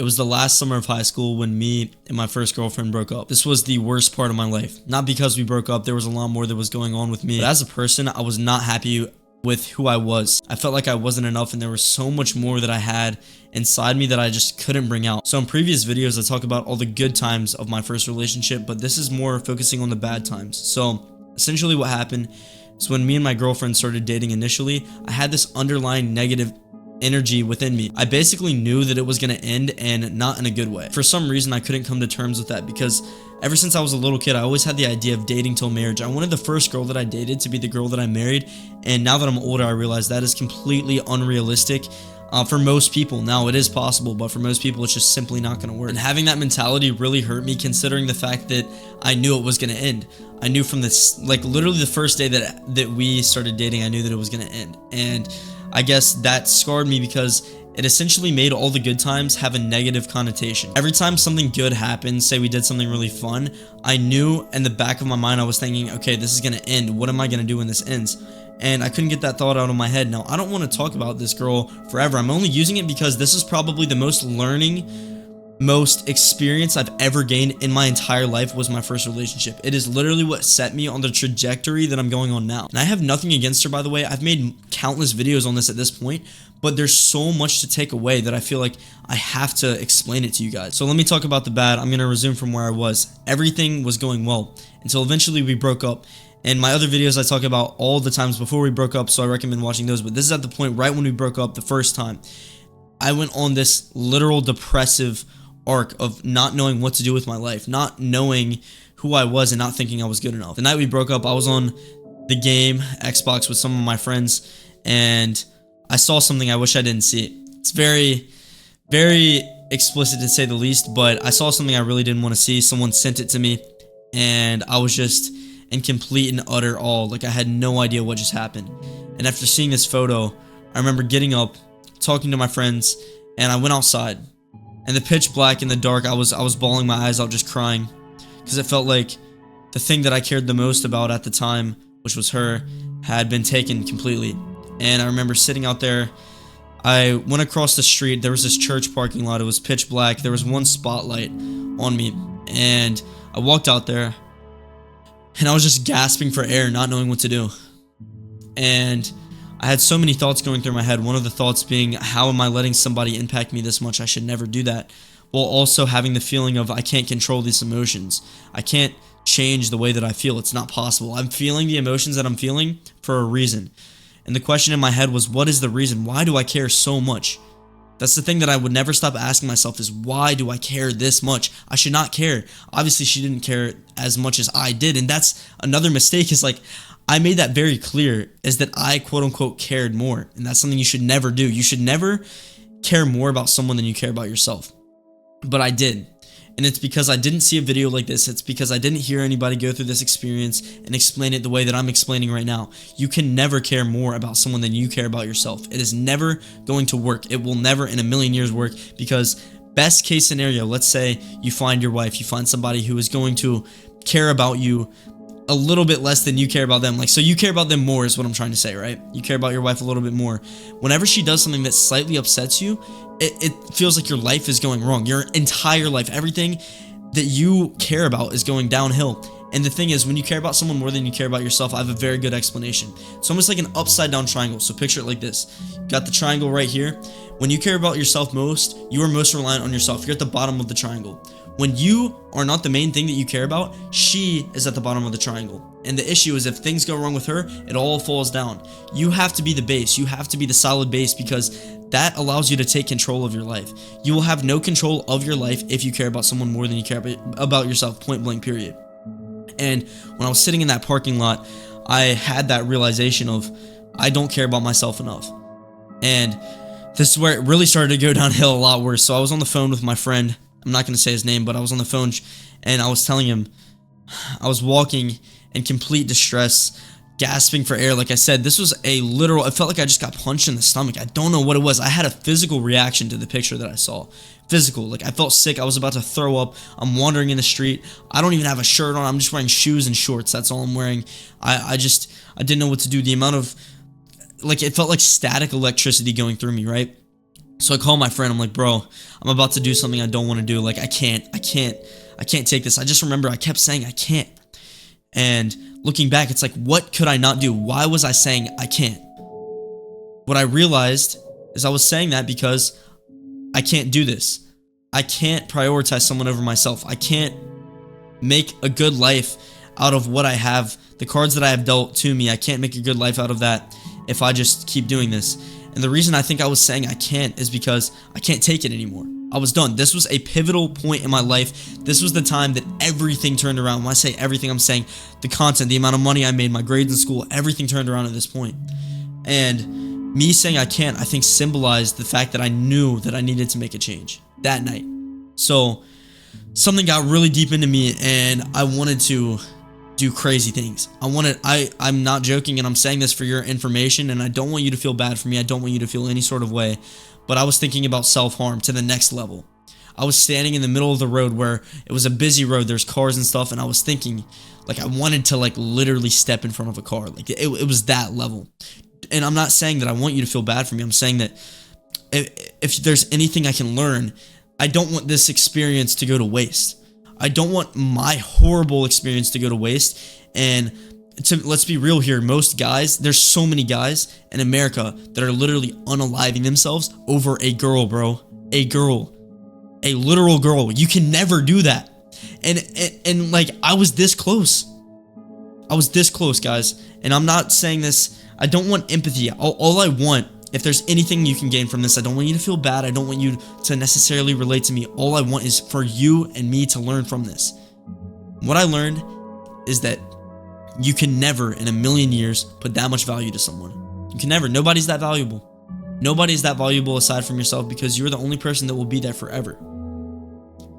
was the last summer of high school when me and my first girlfriend broke up. This was the worst part of my life. Not because we broke up, there was a lot more that was going on with me. But as a person, I was not happy with who I was. I felt like I wasn't enough and there was so much more that I had inside me that I just couldn't bring out. So in previous videos, I talk about all the good times of my first relationship, but this is more focusing on the bad times. So essentially what happened is when me and my girlfriend started dating initially, I had this underlying negative energy within me. I basically knew that it was going to end, and not in a good way. For some reason, I couldn't come to terms with that because ever since I was a little kid, I always had the idea of dating till marriage. I wanted the first girl that I dated to be the girl that I married, and now that I'm older, I realize that is completely unrealistic. For most people. Now it is possible, but for most people it's just simply not going to work. And having that mentality really hurt me, considering the fact that I knew it was going to end. I knew from this, like literally the first day that we started dating, I knew that it was going to end. And I guess that scarred me because it essentially made all the good times have a negative connotation. Every time something good happened, say we did something really fun, I knew in the back of my mind, I was thinking, okay, this is going to end. What am I going to do when this ends? And I couldn't get that thought out of my head. Now, I don't want to talk about this girl forever. I'm only using it because this is probably the most experience I've ever gained in my entire life was my first relationship. It is literally what set me on the trajectory that I'm going on now. And I have nothing against her, by the way. I've made countless videos on this at this point, but there's so much to take away that I feel like I have to explain it to you guys. So let me talk about the bad. I'm going to resume from where I was. Everything was going well until eventually we broke up. And my other videos, I talk about all the times before we broke up, so I recommend watching those. But this is at the point right when we broke up the first time. I went on this literal depressive arc of not knowing what to do with my life, not knowing who I was and not thinking I was good enough. The night we broke up, I was on the game Xbox with some of my friends, and I saw something I wish I didn't see. It's very, very explicit to say the least, but I saw something I really didn't want to see. Someone sent it to me, and I was just in complete and utter awe. Like I had no idea what just happened. And after seeing this photo, I remember getting up, talking to my friends, and I went outside. In the pitch black, in the dark, I was bawling my eyes out, just crying, because it felt like the thing that I cared the most about at the time, which was her, had been taken completely. And I remember sitting out there. I went across the street. There was this church parking lot. It was pitch black. There was one spotlight on me, and I walked out there, and I was just gasping for air, not knowing what to do. And I had so many thoughts going through my head. One of the thoughts being, how am I letting somebody impact me this much? I should never do that. While also having the feeling of, I can't control these emotions. I can't change the way that I feel. It's not possible. I'm feeling the emotions that I'm feeling for a reason. And the question in my head was, what is the reason? Why do I care so much? That's the thing that I would never stop asking myself, is why do I care this much? I should not care. Obviously, she didn't care as much as I did. And that's another mistake, is like, I made that very clear, is that I quote unquote cared more. And that's something you should never do. You should never care more about someone than you care about yourself. But I did. And it's because I didn't see a video like this. It's because I didn't hear anybody go through this experience and explain it the way that I'm explaining right now. You can never care more about someone than you care about yourself. It is never going to work. It will never in a million years work, because best case scenario, let's say you find your wife, you find somebody who is going to care about you a little bit less than you care about them. Like, so you care about them more is what I'm trying to say, right? You care about your wife a little bit more. Whenever she does something that slightly upsets you, it feels like your life is going wrong. Your entire life, everything that you care about is going downhill. And the thing is, when you care about someone more than you care about yourself, I have a very good explanation. It's almost like an upside down triangle. So picture it like this. You got the triangle right here. When you care about yourself most, you are most reliant on yourself. You're at the bottom of the triangle. When you are not the main thing that you care about, she is at the bottom of the triangle. And the issue is, if things go wrong with her, it all falls down. You have to be the base. You have to be the solid base, because that allows you to take control of your life. You will have no control of your life if you care about someone more than you care about yourself, point blank, period. And when I was sitting in that parking lot, I had that realization of, I don't care about myself enough. And this is where it really started to go downhill a lot worse. So I was on the phone with my friend. I'm not going to say his name, but I was on the phone and I was telling him I was walking in complete distress, gasping for air. Like I said, this was a literal, it felt like I just got punched in the stomach. I don't know what it was. I had a physical reaction to the picture that I saw. Physical, like I felt sick. I was about to throw up. I'm wandering in the street. I don't even have a shirt on. I'm just wearing shoes and shorts. That's all I'm wearing. I didn't know what to do. The amount of, like, it felt like static electricity going through me, right? So I call my friend. I'm like, bro, I'm about to do something I don't want to do. Like, I can't take this. I just remember I kept saying I can't. And looking back, it's like, what could I not do? Why was I saying I can't? What I realized is I was saying that because I can't do this. I can't prioritize someone over myself. I can't make a good life out of what I have, the cards that I have dealt to me. I can't make a good life out of that if I just keep doing this. And the reason I think I was saying I can't is because I can't take it anymore. I was done. This was a pivotal point in my life. This was the time that everything turned around. When I say everything, I'm saying the content, the amount of money I made, my grades in school, everything turned around at this point. And me saying I can't, I think symbolized the fact that I knew that I needed to make a change that night. So something got really deep into me and I wanted to do crazy things. I'm not joking, and I'm saying this for your information, and I don't want you to feel bad for me. I don't want you to feel any sort of way, but I was thinking about self-harm to the next level. I was standing in the middle of the road where it was a busy road, there's cars and stuff, and I was thinking, like, I wanted to, like, literally step in front of a car. Like, it was that level. And I'm not saying that I want you to feel bad for me. I'm saying that if there's anything I can learn, I don't want this experience to go to waste. I don't want my horrible experience to go to waste. And let's be real here, most guys, there's so many guys in America that are literally unaliving themselves over a girl, bro. A girl. A literal girl. You can never do that. And like, I was this close. I was this close, guys. And I'm not saying this, I don't want empathy. All I want, if there's anything you can gain from this, I don't want you to feel bad. I don't want you to necessarily relate to me. All I want is for you and me to learn from this. What I learned is that you can never in a million years put that much value to someone. You can never. Nobody's that valuable. Nobody's that valuable aside from yourself, because you're the only person that will be there forever.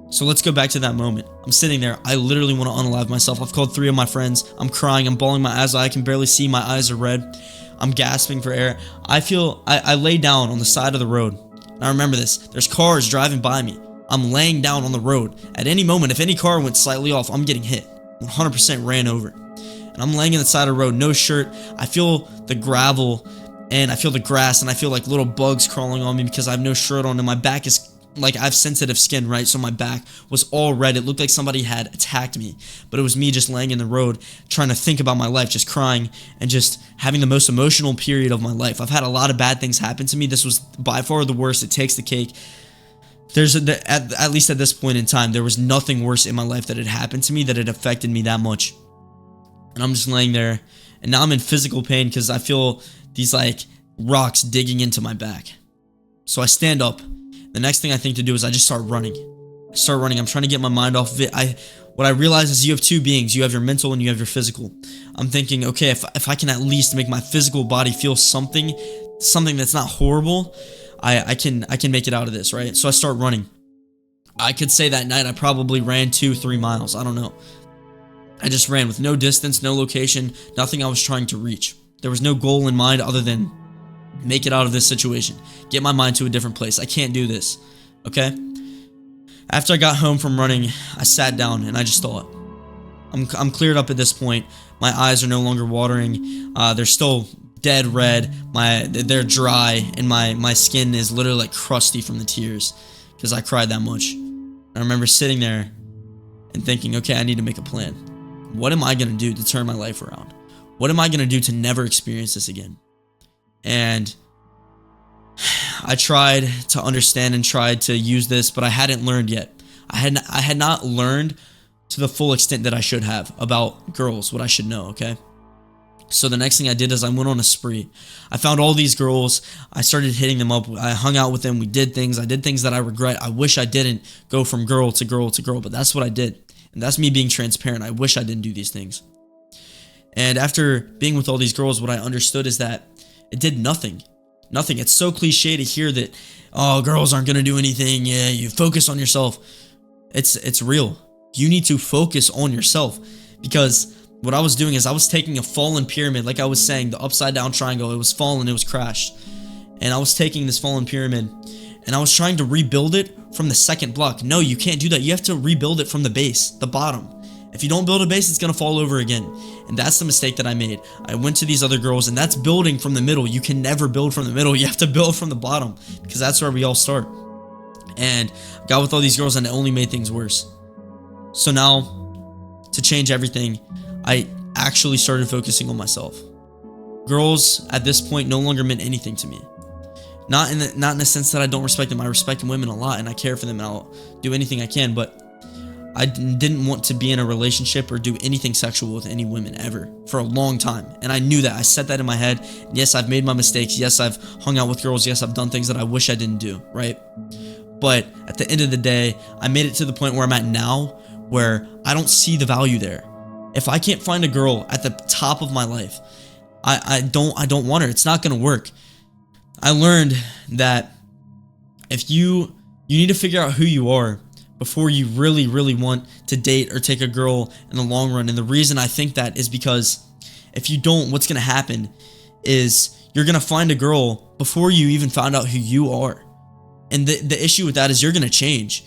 So let's go back to that moment. I'm sitting there. I literally want to unalive myself. I've called 3 of my friends. I'm crying. I'm bawling my eyes out. I can barely see. My eyes are red. I'm gasping for air. I lay down on the side of the road. And I remember this. There's cars driving by me. I'm laying down on the road. At any moment, if any car went slightly off, I'm getting hit. 100% ran over. And I'm laying in the side of the road, no shirt. I feel the gravel and I feel the grass and I feel like little bugs crawling on me because I have no shirt on and my back is like, I have sensitive skin, right? So my back was all red. It looked like somebody had attacked me, but it was me just laying in the road trying to think about my life, just crying and just having the most emotional period of my life. I've had a lot of bad things happen to me. This was by far the worst. It takes the cake. At least at this point in time, there was nothing worse in my life that had happened to me that had affected me that much. And I'm just laying there and now I'm in physical pain because I feel these like rocks digging into my back. So I stand up. The next thing I think to do is I just start running. I'm trying to get my mind off of it. What I realize is you have two beings. You have your mental and you have your physical. I'm thinking, okay, if I can at least make my physical body feel something that's not horrible, I can make it out of this, right? So I start running. I could say that night I probably ran 2-3 miles. I don't know. I just ran with no distance, no location, nothing I was trying to reach. There was no goal in mind other than make it out of this situation. Get my mind to a different place. I can't do this. Okay? After I got home from running, I sat down and I just thought, I'm cleared up at this point. My eyes are no longer watering. They're still dead red. They're dry and my skin is literally like crusty from the tears because I cried that much. I remember sitting there and thinking, okay, I need to make a plan. What am I going to do to turn my life around? What am I going to do to never experience this again? And I tried to understand and tried to use this, but I hadn't learned yet. I had not learned to the full extent that I should have about girls, what I should know, okay? So the next thing I did is I went on a spree. I found all these girls. I started hitting them up. I hung out with them. We did things. I did things that I regret. I wish I didn't go from girl to girl to girl, but that's what I did. And that's me being transparent. I wish I didn't do these things. And after being with all these girls, what I understood is that it did nothing. Nothing. It's so cliche to hear that, oh, girls aren't going to do anything. Yeah, you focus on yourself. It's real. You need to focus on yourself, because what I was doing is I was taking a fallen pyramid, like I was saying, the upside down triangle. It was fallen. It was crashed. And I was taking this fallen pyramid and I was trying to rebuild it from the second block. No, you can't do that. You have to rebuild it from the base, the bottom. If you don't build a base, it's going to fall over again. And that's the mistake that I made. I went to these other girls, and that's building from the middle. You can never build from the middle. You have to build from the bottom, because that's where we all start. And I got with all these girls, and it only made things worse. So now, to change everything, I actually started focusing on myself. Girls at this point no longer meant anything to me. Not in the sense that I don't respect them. I respect women a lot, and I care for them, and I'll do anything I can, but I didn't want to be in a relationship or do anything sexual with any women ever for a long time. And I knew that. I set that in my head. Yes, I've made my mistakes. Yes, I've hung out with girls. Yes, I've done things that I wish I didn't do, right? But at the end of the day, I made it to the point where I'm at now, where I don't see the value there. If I can't find a girl at the top of my life, I don't want her. It's not going to work. I learned that if you need to figure out who you are before you really want to date or take a girl in the long run. And the reason I think that is because if you don't, what's going to happen is you're going to find a girl before you even found out who you are. And the issue with that is you're going to change.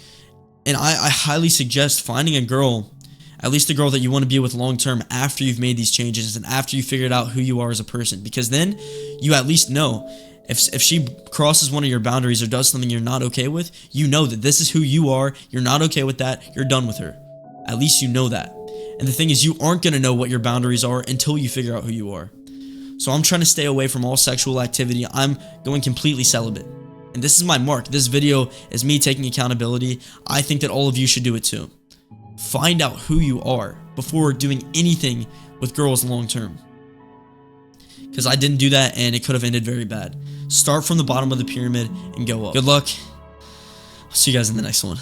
And I highly suggest finding a girl, at least a girl that you want to be with long term, after you've made these changes and after you figured out who you are as a person. Because then you at least know if she crosses one of your boundaries or does something you're not okay with, you know that this is who you are. You're not okay with that. You're done with her. At least you know that. And the thing is, you aren't going to know what your boundaries are until you figure out who you are. So I'm trying to stay away from all sexual activity. I'm going completely celibate. And this is my mark. This video is me taking accountability. I think that all of you should do it too. Find out who you are before doing anything with girls long term. Because I didn't do that, and it could have ended very bad. Start from the bottom of the pyramid and go up. Good luck. I'll see you guys in the next one.